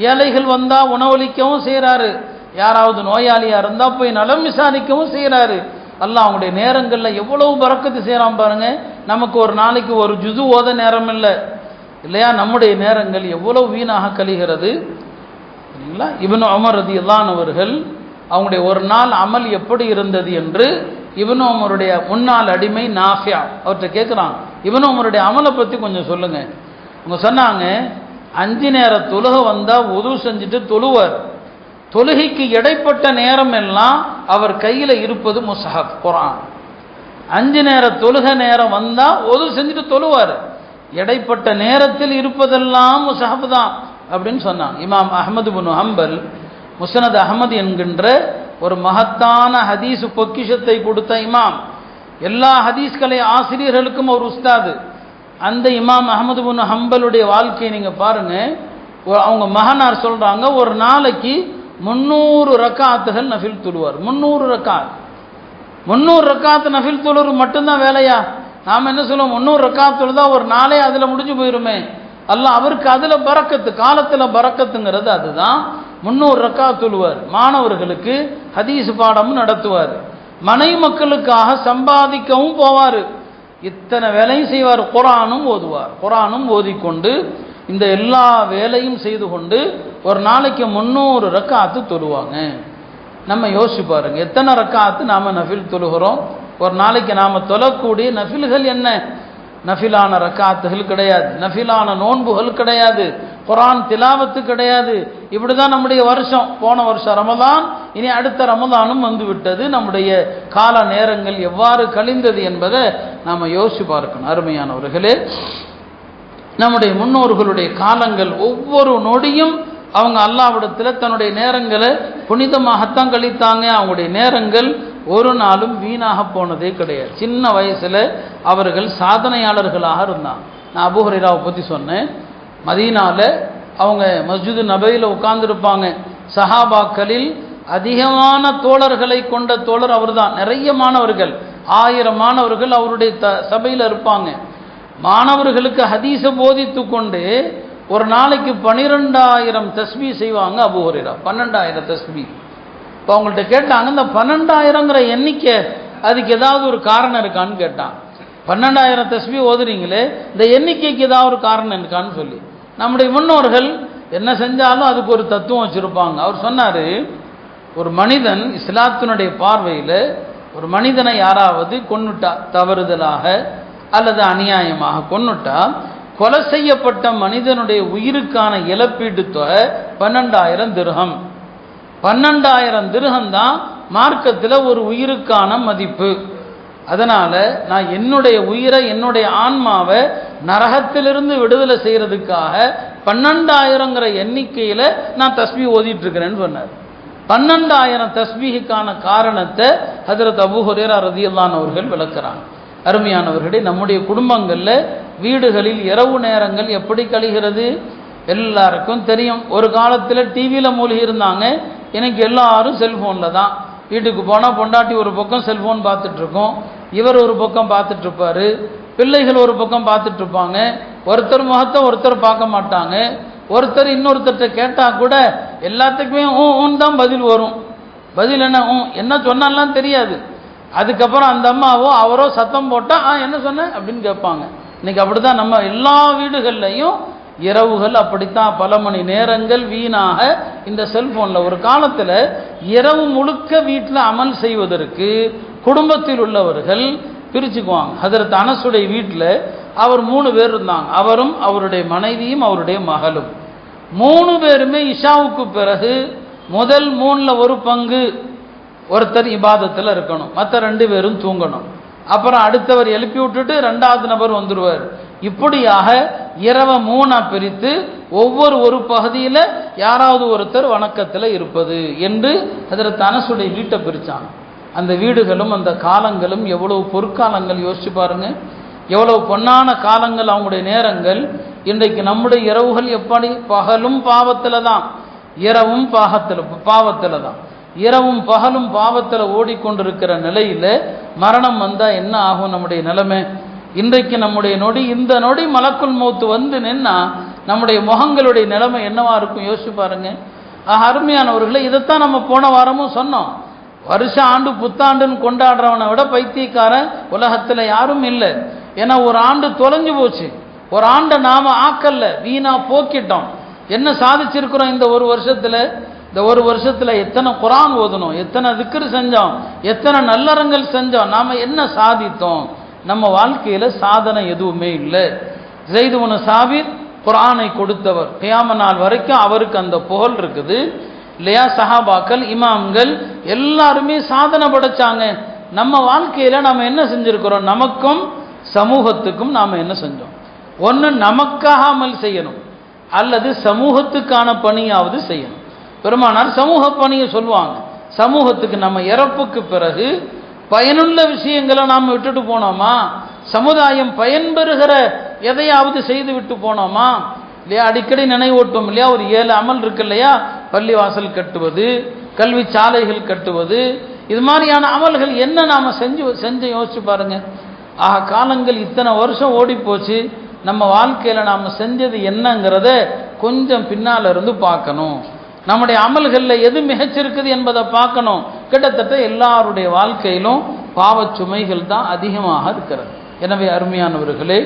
ஏழைகள் வந்தா உணவளிக்கவும் செய்யறாரு. யாராவது நோயாளியா இருந்தா போய் நலம் விசாரிக்கவும் செய்யறாரு. அல்லாஹ் அவங்களுடைய நேரங்கள்ல எவ்வளவு பரக்கத்து செய்யறான் பாருங்க. நமக்கு ஒரு நாளைக்கு ஒரு ஜுது ஓத நேரம் இல்லை இல்லையா? நம்முடைய நேரங்கள் எவ்வளவு வீணாக கழிகிறது இல்லைங்களா? இப்னு உமர் ரலியல்லாஹு அவர்கள் அவங்களுடைய ஒரு நாள் அமல் எப்படி இருந்தது என்று இப்னு உமருடைய முன்னாள் அடிமை நாஃபியா அவர்கிட்ட கேட்குறான், இப்னு உமருடைய அமலை பற்றி கொஞ்சம் சொல்லுங்க. அவங்க சொன்னாங்க, 5 நேர தொழுகை வந்தால் உது செஞ்சுட்டு தொழுவார். தொழுகைக்கு இடைப்பட்ட நேரம் எல்லாம் அவர் கையில் இருப்பது முஸ்ஹப் குர்ஆன். 5 நேர தொழுகை நேரம் வந்தால் உது செஞ்சுட்டு தொழுவார். இடைப்பட்ட நேரத்தில் இருப்பதெல்லாம் முஸ்ஹப் தான் அப்படின்னு சொன்னாங்க. இமாம் அஹ்மது பின் ஹம்பல் முஸ்னத் அஹ்மத் என்கின்ற ஒரு மகத்தான ஹதீஸ் பொக்கிஷத்தை கொடுத்த இமாம், எல்லா ஹதீஸ்களை ஆசிரியர்களுக்கும் ஒரு உஸ்தாது. அந்த இமாம் அஹ்மது பின் ஹம்பலுடைய வாழ்க்கையை நீங்க பாருங்க. அவங்க மகனார் சொல்றாங்க, ஒரு நாளைக்கு 300 ரக்காத்துகள் நஃபில் தொழுவார். 300 ரக்காத். 300 ரக்காத்து நஃபில் தொழுவது மட்டும்தான் வேலையா? நாம் என்ன சொல்லுவோம், 300 ரக்காத் தொழுதா ஒரு நாளே அதில் முடிஞ்சு போயிருமே. அல்லாஹ் அவருக்கு அதில் பரக்கத்து, காலத்தில் பரக்கத்துங்கிறது அதுதான். 300 ரக்காத் தொழுவார். மாணவர்களுக்கு ஹதீஸ் பாடமும் நடத்துவார். மனை மக்களுக்காக சம்பாதிக்கவும் போவார். இத்தனை வேலையும் செய்வார். குர்ஆனும் ஓதுவார். குர்ஆனும் ஓதிக்கொண்டு இந்த எல்லா வேலையும் செய்து கொண்டு ஒரு நாளைக்கு 300 ரக்காத்து தொழுவாங்க. நம்ம யோசிச்சு பாருங்க, எத்தனை ரக்காத்து நாம நஃபில் தொழுகிறோம்? ஒரு நாளைக்கு நாம தொழக்கூடிய நஃபில்கள் என்ன? நஃபிலான ரக்காத்துகள் கிடையாது, நஃபிலான நோன்புகள் கிடையாது, குர்ஆன் திலாவத்து கிடையாது. இப்படிதான் நம்முடைய வருஷம். போன வருஷம் ரமதான், இனி அடுத்த ரமதானும் வந்து விட்டது. நம்முடைய கால நேரங்கள் எவ்வாறு கழிந்தது என்பதை நாம யோசிச்சு பார்க்கணும். அருமையானவர்களே, நம்முடைய முன்னோர்களுடைய காலங்கள் ஒவ்வொரு நொடியும் அவங்க அல்லாஹ்விடத்தில் தன்னுடைய நேரங்களை புனிதமாகத்தான் கழித்தாங்க. அவங்களுடைய நேரங்கள் ஒரு நாளும் வீணாக போனதே கிடையாது. சின்ன வயசுல அவர்கள் சாதனையாளர்களாக இருந்தாங்க. நான் அபூ ஹுரைராவை பற்றி சொன்னேன். மதீனால அவங்க மஸ்ஜிது நபவியில் உட்கார்ந்துருப்பாங்க. சஹாபாக்களில் அதிகமான தோழர்களை கொண்ட தோழர் அவர் தான். நிறைய மாணவர்கள், 1000 மாணவர்கள் அவருடைய சபையில் இருப்பாங்க. மாணவர்களுக்கு ஹதீஸை போதித்து கொண்டு ஒரு நாளைக்கு 12,000 தஸ்பீ செய்வாங்க அபூ ஹுரைரா. 12,000 தஸ்பீ. இப்போ அவங்கள்ட்ட கேட்டாங்க, இந்த 12,000ங்கிற எண்ணிக்கை அதுக்கு ஏதாவது ஒரு காரணம் இருக்கான்னு கேட்டான். 12,000 தஸ்பீ ஓதுறீங்களே, இந்த எண்ணிக்கைக்கு ஏதாவது ஒரு காரணம் இருக்கான்னு சொல்லி. நம்முடைய முன்னோர்கள் என்ன செஞ்சாலும் அதுக்கு ஒரு தத்துவம் வச்சிருப்பாங்க. அவர் சொன்னார், ஒரு மனிதன் இஸ்லாத்தினுடைய பார்வையில் ஒரு மனிதனை யாராவது கொன்னுட்டா, தவறுதலாக அல்லது அநியாயமாக கொன்னுட்டா, கொலை செய்யப்பட்ட மனிதனுடைய உயிருக்கான இழப்பீட்டு தொகை 12,000 திர்ஹம். 12,000 திர்ஹம் தான் மார்க்கத்தில் ஒரு உயிருக்கான மதிப்பு. அதனால நான் என்னுடைய உயிரை, என்னுடைய ஆன்மாவை நரகத்திலிருந்து விடுதலை செய்யறதுக்காக 12,000ங்கிற எண்ணிக்கையில நான் தஸ்பீ ஓதிட்டு இருக்கிறேன்னு சொன்னார். 12,000 தஸ்பீஹுக்கான காரணத்தை ஹஜ்ரத் அபூ ஹுரைரா ரலியல்லாஹு அவர்கள் விளக்குறாங்க. அருமையானவர்களே, நம்முடைய குடும்பங்களில் வீடுகளில் இரவு நேரங்கள் எப்படி கழிகிறது எல்லாருக்கும் தெரியும். ஒரு காலத்தில் டிவியில் மூழ்கி இருந்தாங்க, எனக்கு எல்லாரும் செல்ஃபோனில் தான். வீட்டுக்கு போனால் பொண்டாட்டி ஒரு பக்கம் செல்ஃபோன் பார்த்துட்டு இருக்கோம், இவர் ஒரு பக்கம் பார்த்துட்டு இருப்பார், பிள்ளைகள் ஒரு பக்கம் பார்த்துட்டு இருப்பாங்க. ஒருத்தர் முகத்தை ஒருத்தர் பார்க்க மாட்டாங்க. ஒருத்தர் இன்னொருத்தர்கிட்ட கேட்டால் கூட எல்லாத்துக்குமே ஊன் தான் பதில் வரும். பதில் என்ன சொன்னாலாம் தெரியாது. அதுக்கப்புறம் அந்த அம்மாவோ அவரோ சத்தம் போட்டால் என்ன சொன்ன அப்படின்னு கேட்பாங்க. இன்னைக்கு அப்படித்தான் நம்ம எல்லா வீடுகள்லையும் இரவுகள் அப்படித்தான். பல மணி நேரங்கள் வீணாக இந்த செல்போனில். ஒரு காலத்தில் இரவு முழுக்க வீட்டில் அமல் செய்வதற்கு குடும்பத்தில் உள்ளவர்கள் பிரிச்சுக்குவாங்க. ஹஜ்ரத் அனஸுடைய வீட்டில் அவர் 3 பேர் இருந்தாங்க. அவரும் அவருடைய மனைவியும் அவருடைய மகளும் 3 பேருமே இஷாவுக்கு பிறகு முதல் 3ல் ஒரு பங்கு ஒருத்தர் இபாதத்தில் இருக்கணும், மற்ற 2 பேரும் தூங்கணும். அப்புறம் அடுத்தவர் எழுப்பி விட்டுட்டு 2வது நபர் வந்துடுவார். இப்படியாக இரவை 3ஆ பிரித்து ஒவ்வொரு ஒரு பகுதியில் யாராவது ஒருத்தர் வணக்கத்தில் இருப்பது என்று ஹஜ்ரத் அனஸுடைய வீட்டை பிரித்தாங்க. அந்த வீடுகளும் அந்த காலங்களும் எவ்வளவு பொற்காலங்கள் யோசிச்சு பாருங்க, எவ்வளவு பொன்னான காலங்கள் அவங்களுடைய நேரங்கள். இன்றைக்கு நம்முடைய இரவுகள் எப்படி? பகலும் பாவத்தில் தான், இரவும் பாவத்தில் தான், இரவும் பகலும் பாவத்தில் ஓடிக்கொண்டிருக்கிற நிலையில் மரணம் வந்தால் என்ன ஆகும் நம்முடைய நிலைமை? இன்றைக்கு நம்முடைய நொடி, இந்த நொடி மலக்குல் மௌத்து வந்து நின்னா நம்முடைய முகங்களுடைய நிலைமை என்னவா இருக்கும் யோசிச்சு பாருங்க. அருமையானவர்களே, இதைத்தான் நம்ம போன வாரமும் சொன்னோம். வருஷ ஆண்டு புத்தாண்டுன்னு கொண்டாடுறவனை விட பைத்தியக்காரன் உலகத்தில் யாரும் இல்லை. ஏன்னா ஒரு ஆண்டு தொலைஞ்சு போச்சு, ஒரு ஆண்டை நாம் ஆக்கல்ல, வீணா போக்கிட்டோம். என்ன சாதிச்சிருக்கிறோம் இந்த ஒரு வருஷத்தில்? இந்த ஒரு வருஷத்தில் எத்தனை குரான் ஓதணும், எத்தனை திக்ர் செஞ்சோம், எத்தனை நல்லறங்கள் செஞ்சோம், நாம் என்ன சாதித்தோம்? நம்ம வாழ்க்கையில் சாதனை எதுவுமே இல்லை. ஸைத் இப்னு சாபித் குரானை கொடுத்தவர், கியாம நாள் வரைக்கும் அவருக்கு அந்த புகழ் இருக்குது இல்லையா? சஹாபாக்கள், இமாம்கள் எல்லாருமே சாதனை படைச்சாங்க. நம்ம வாழ்க்கையில் நாம் என்ன செஞ்சுருக்கிறோம்? நமக்கும் சமூகத்துக்கும் நாம் என்ன செஞ்சோம்? ஒன்று நமக்காக அமல் செய்யணும், அல்லது சமூகத்துக்கான பணியாவது செய்யணும். பெருமானார் சமூக பணியை சொல்லுவாங்க. சமூகத்துக்கு நம்ம இறப்புக்கு பிறகு பயனுள்ள விஷயங்களை நாம் விட்டுட்டு போனோமா? சமுதாயம் பயன்பெறுகிற எதையாவது செய்து விட்டு போனோமா இல்லையா? அடிக்கடி நினைவூட்டும் இல்லையா? ஒரு 7 அமல் இருக்கு இல்லையா? பள்ளிவாசல் கட்டுவது, கல்வி சாலைகள் கட்டுவது, இது மாதிரியான அமல்கள் என்ன நாம் செஞ்சு யோசிச்சு பாருங்க. காலங்கள் இத்தனை வருஷம் ஓடி போச்சு, நம்ம வாழ்க்கையில் நாம் செஞ்சது என்னங்கிறத கொஞ்சம் பின்னால் இருந்து பார்க்கணும். நம்முடைய அமல்களில் எது மிகச்சிருக்குது என்பதை பார்க்கணும். கிட்டத்தட்ட எல்லாருடைய வாழ்க்கையிலும் பாவச்சுமைகள் தான் அதிகமாக இருக்கிறது. எனவே அருமையானவர்களே,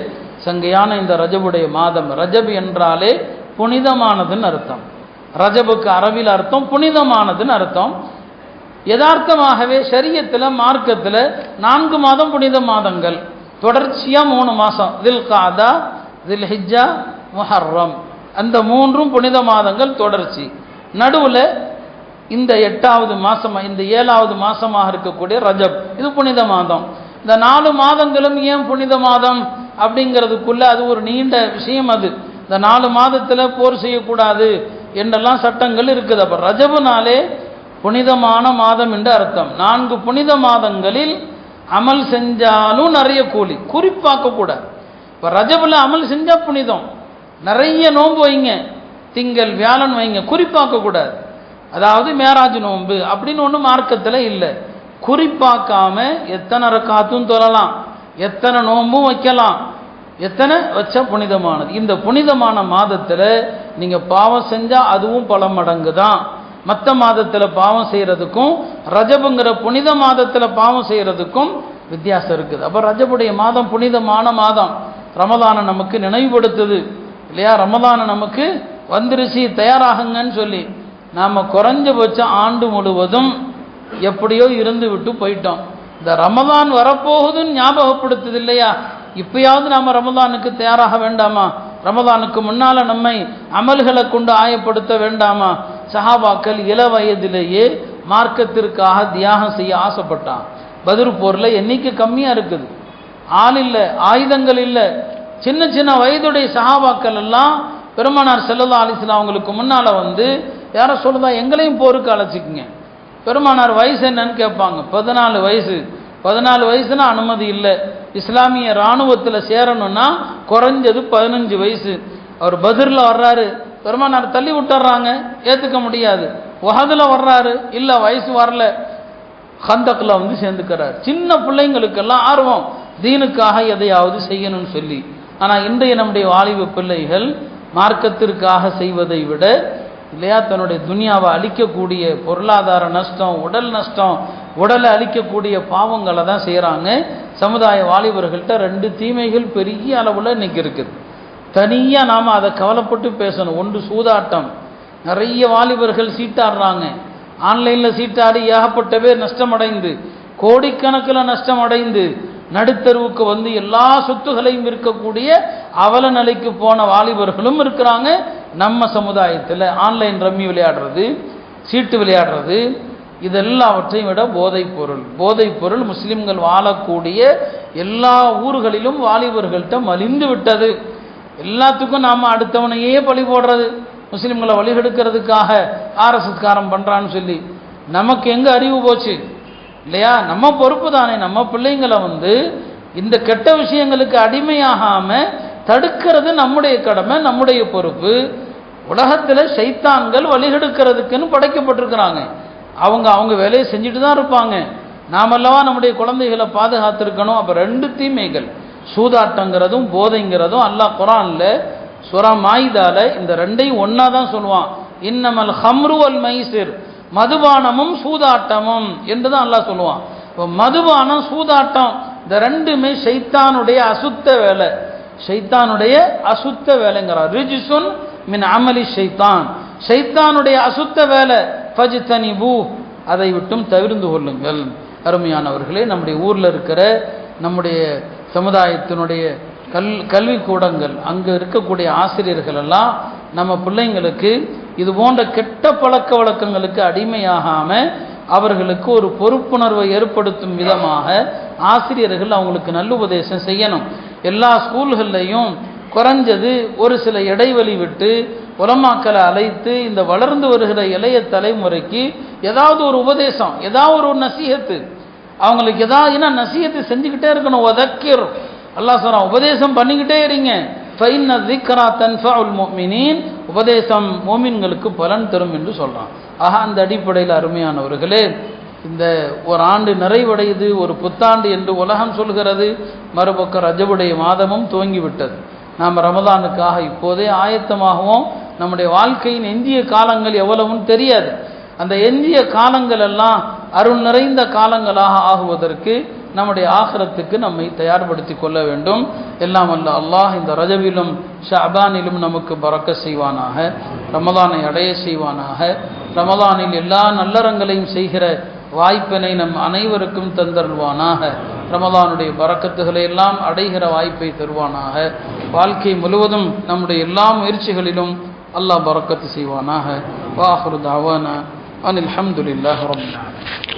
சங்கையான இந்த ரஜபுடைய மாதம், ரஜப் என்றாலே புனிதமானதுன்னு அர்த்தம். ரஜபுக்கு அரபில் அர்த்தம் புனிதமானதுன்னு அர்த்தம். யதார்த்தமாகவே ஷரியத்தில், மார்க்கத்தில் 4 மாதம் புனித மாதங்கள், தொடர்ச்சியாக 3 மாதம், தில் காதா, தில் ஹிஜ்ஜா, முஹர்ரம், அந்த 3ம் புனித மாதங்கள் தொடர்ச்சி. நடுவில் இந்த 8வது மாதம், இந்த 7வது மாதமாக இருக்கக்கூடிய ரஜப், இது புனித மாதம். இந்த 4 மாதங்களும் ஏன் புனித மாதம் அப்படிங்கிறதுக்குள்ள அது ஒரு நீண்ட விஷயம். அது இந்த 4 மாதத்தில் போர் செய்யக்கூடாது என்றெல்லாம் சட்டங்கள் இருக்குது. அப்போ ரஜபுனாலே புனிதமான மாதம் என்று அர்த்தம். 4 புனித மாதங்களில் அமல் செஞ்சாலும் நிறைய கூலி, குறிப்பாக்கக்கூடாது. இப்போ ரஜபில் அமல் செஞ்சால் புனிதம், நிறைய நோன்பு வைங்க, திங்கள் வியாழன் வைங்க, குறிப்பாக்கக்கூடாது. அதாவது மேராஜ் நோன்பு அப்படின்னு ஒன்று மார்க்கத்தில் இல்லை. குறிப்பாக்காம எத்தனை ரக்காத்தும் தொழலாம், எத்தனை நோன்பும் வைக்கலாம், எத்தனை வச்சா புனிதமானது. இந்த புனிதமான மாதத்தில் நீங்கள் பாவம் செஞ்சால் அதுவும் பல மடங்கு தான். மற்ற மாதத்தில் பாவம் செய்கிறதுக்கும் ரஜபுங்கிற புனித மாதத்தில் பாவம் செய்கிறதுக்கும் வித்தியாசம் இருக்குது. அப்போ ரஜபுடைய மாதம் புனிதமான மாதம். ரமதானை நமக்கு நினைவுபடுத்துது இல்லையா? ரமதானை நமக்கு வந்துருச்சு, தயாராகுங்கன்னு சொல்லி நாம் குறைஞ்சபட்சம் ஆண்டு முழுவதும் எப்படியோ இருந்து விட்டு போயிட்டோம். இந்த ரமதான் வரப்போகுதுன்னு ஞாபகப்படுத்துது இல்லையா? இப்பயாவது நாம் ரமதானுக்கு தயாராக வேண்டாமா? ரமதானுக்கு முன்னால் நம்மை அமல்களை கொண்டு ஆயப்படுத்த வேண்டாமா? சஹாபாக்கள் இள வயதிலேயே மார்க்கத்திற்காக தியாகம் செய்ய ஆசைப்பட்டான். பத்ர் போரில் எண்ணிக்கை கம்மியாக இருக்குது, ஆள் இல்லை, ஆயுதங்கள் இல்லை. சின்ன சின்ன வயதுடைய சஹாபாக்கள் எல்லாம் பெருமானார் ஸல்லல்லாஹு அலைஹி வஸல்லம் அவங்களுக்கு முன்னால் வந்து யாரை சொல்லுதா, எங்களையும் போருக்கு அழைச்சிக்குங்க. பெருமானார் வயசு என்னன்னு கேட்பாங்க. 14 வயசு. 14 வயசுனா அனுமதி இல்லை. இஸ்லாமிய இராணுவத்தில் சேரணும்னா குறைஞ்சது 15 வயசு. அவர் பத்ரில் வர்றாரு, பெருமானார் தள்ளி விட்டுறாங்க, ஏற்றுக்க முடியாது. உஹதில் வர்றாரு, இல்லை வயசு வரல, ஹந்தக்கில் வந்து சேர்ந்துக்கிறார். சின்ன பிள்ளைங்களுக்கெல்லாம் ஆர்வம், தீனுக்காக எதையாவது செய்யணும்னு சொல்லி. ஆனால் இன்றைய நம்முடைய வாலிப பிள்ளைகள் மார்க்கத்திற்காக செய்வதை விட இல்லையா, தன்னுடைய துனியாவை அழிக்கக்கூடிய பொருளாதார நஷ்டம், உடல் நஷ்டம், உடலை அழிக்கக்கூடிய பாவங்களை தான் செய்கிறாங்க. சமுதாய வாலிபர்கள்ட்ட 2 தீமைகள் பெரிய அளவில் இன்னைக்கு இருக்குது. தனியாக நாம் அதை கவலைப்பட்டு பேசணும். ஒன்று சூதாட்டம். நிறைய வாலிபர்கள் சீட்டாடுறாங்க, ஆன்லைனில் சீட்டாடி ஏகப்பட்ட பேர் நஷ்டமடைந்து, கோடிக்கணக்கில் நஷ்டமடைந்து நடுத்தருவுக்கு வந்து எல்லா சொத்துகளையும் இருக்கக்கூடிய அவல நிலைக்கு போன வாலிபர்களும் இருக்கிறாங்க. நம்ம சமுதாயத்தில் ஆன்லைன் ரம்மி விளையாடுறது, சீட்டு விளையாடுறது, இதெல்லாவற்றையும் விட போதைப் பொருள் முஸ்லிம்கள் வாழக்கூடிய எல்லா ஊர்களிலும் வாலிபர்கள்ட்ட மலிந்து விட்டது. எல்லாத்துக்கும் நாம் அடுத்தவனையே பழி போடுறது, முஸ்லிம்களை வழிகெடுக்கிறதுக்காக ஆர்எஸ்எஸ் காரம் பண்ணுறான்னு சொல்லி. நமக்கு எங்கே அறிவு போச்சு இல்லையா? நம்ம பொறுப்பு தானே. நம்ம பிள்ளைங்களை வந்து இந்த கெட்ட விஷயங்களுக்கு அடிமையாகாம தடுக்கிறது நம்முடைய கடமை, நம்முடைய பொறுப்பு. உலகத்தில் சைத்தான்கள் வழிகெடுக்கிறதுக்குன்னு படைக்கப்பட்டிருக்கிறாங்க. அவங்க வேலையை செஞ்சுட்டு தான் இருப்பாங்க. நாமல்லவா நம்முடைய குழந்தைகளை பாதுகாத்திருக்கணும். அப்போ ரெண்டு தீமைகள், சூதாட்டங்கிறதும் போதைங்கிறதும் அல்லாஹ் குர்ஆன்ல சூரா மாயிதால இந்த ரெண்டையும் ஒன்னா தான் சொல்லுவான். இன்னமல் ஹம்ரு வல் மைசிர், மதுபானமும் சூதாட்டமும் என்று தான் அல்லாஹ் சொல்லுவான். இப்போ மதுபானம் சூதாட்டம் இந்த ரெண்டுமே ஷைத்தானுடைய அசுத்த வேலை, ஷைத்தானுடைய அசுத்த வேலைங்கிறார். ரிஜ்சுன் மின் அமலி ஷைத்தான், ஷைத்தானுடைய அசுத்த வேலை. ஃபஜ்தனிபு, அதை விட்டும் தவிர்ந்து கொள்ளுங்கள். அருமையானவர்களே, நம்முடைய ஊரில் இருக்கிற நம்முடைய சமுதாயத்தினுடைய கல்வி கூடங்கள், அங்கே இருக்கக்கூடிய ஆசிரியர்கள் எல்லாம் நம்ம பிள்ளைங்களுக்கு இது போன்ற கெட்ட பழக்க வழக்கங்களுக்கு அடிமையாகாம அவர்களுக்கு ஒரு பொறுப்புணர்வை ஏற்படுத்தும் விதமாக ஆசிரியர்கள் அவங்களுக்கு நல்லுபதேசம் செய்யணும். எல்லா ஸ்கூல்கள்லையும் குறைஞ்சது ஒரு சில இடைவெளி விட்டு உலமாக்களை அழைத்து இந்த வளர்ந்து வருகிற இளைய தலைமுறைக்கு ஏதாவது ஒரு உபதேசம், ஏதாவது ஒரு நசீஹத்து அவங்களுக்கு ஏதாவது நசீஹத்து செஞ்சுக்கிட்டே இருக்கணும். வதக்கிர், அல்லாஹ் சொல்றான், உபதேசம் பண்ணிக்கிட்டே இருங்க. ஃபைன்ன ஸிக்ரா தன்ஃபஉல் முஃமினீன், உபதேசம் மோமின்களுக்கு பலன் தரும் என்று சொல்றான். ஆக அந்த அடிப்படையில் அருமையானவர்களே, இந்த ஒரு ஆண்டு நிறைவடையுது, ஒரு புத்தாண்டு என்று உலகம் சொல்கிறது. மறுபக்கம் ரஜபுடைய மாதமும் துவங்கிவிட்டது. நாம் ரமதானுக்காக இப்போதே ஆயத்தமாகவும் நம்முடைய வாழ்க்கையின் எஞ்சிய காலங்கள் எவ்வளவுன்னு தெரியாது. அந்த எஞ்சிய காலங்கள் எல்லாம் அருள் நிறைந்த காலங்களாக ஆகுவதற்கு நம்முடைய ஆகிரத்துக்கு நம்மை தயார்படுத்தி கொள்ள வேண்டும். எல்லாம் அல்ல அல்லாஹ் இந்த ரஜபிலும் ஷஅபானிலும் நமக்கு பரக்க செய்வானாக, ரமதானை அடைய செய்வானாக. ரமதானில் எல்லா நல்லறங்களையும் செய்கிற வாய்ப்பினை நம் அனைவருக்கும் தந்தருள்வானாக. ரமதானுடைய பரக்கத்துகளை எல்லாம் அடைகிற வாய்ப்பை தருவானாக. வாழ்க்கை முழுவதும் நம்முடைய எல்லா முயற்சிகளிலும் அல்லாஹ் பரக்கத்து செய்வானாக. வாஹிரு தஅவானா அனில் ஹம்துலில்லாஹி ரப்பில் ஆலமீன்.